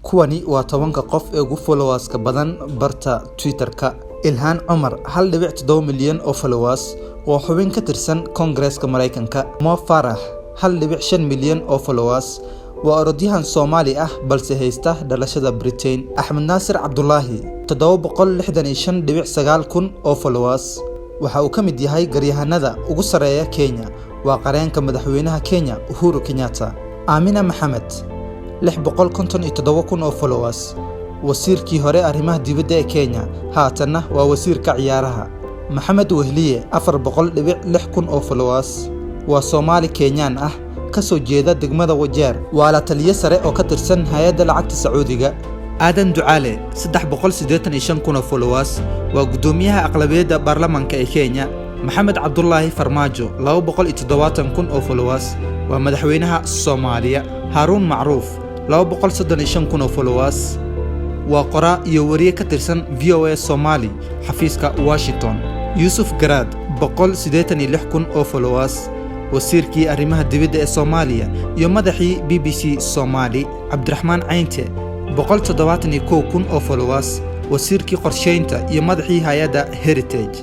kuwani waa 10 qof ee ugu followers-ka badan barta Twitter-ka. Ilhan Omar 1.7 milyan oo followers oo xubin ka tirsan Congress-ka Mareykanka. Mo Farah 1.5 milyan oo followers waa orodyahan Soomaali ah balse haysta dhalashada Britain. Axmed Naasir Cabdullaahi 765.9 kun oo followers waxa uu ka mid yahay garyahanada ugu sareeya Kenya. waa qareenka madaxweynaha Kenya Uhuru Kenyatta. Amina Mohamed 657 kun oo followers wasiirkii hore arrimaha dibadda ee Kenya haatanna waa wasiirka ciyaaraha. Maxamed Wehliye 400.6 kun oo followers waa Soomaali Kenyaan ah ka soo jeeda degmada Wajeer. waa la taliye sare oo ka tirsan hay'adda lacagta Sacuudiga. Aadan Ducaale 385 kun oo followers waa gudoomiyaha aqlabiyadda baarlamaanka ee Kenya. Maxamed Cabdullaahi Farmaajo 270 kun oo followers waa madaxweynaha Soomaaliya. Haruun Macruuf 235 kun oo followers waa qoraa iyo wariye ka tirsan VOA Somali xafiiska Washington. Yusuf Garaad 186 kun oo followers wasiirkii arrimaha dibadda ee Soomaaliya iyo madaxii BBC Somali. Cabdiraxmaan Caynte 171 kun oo followers wasiirkii qorsheynta iyo madaxii hay'adda Heritage.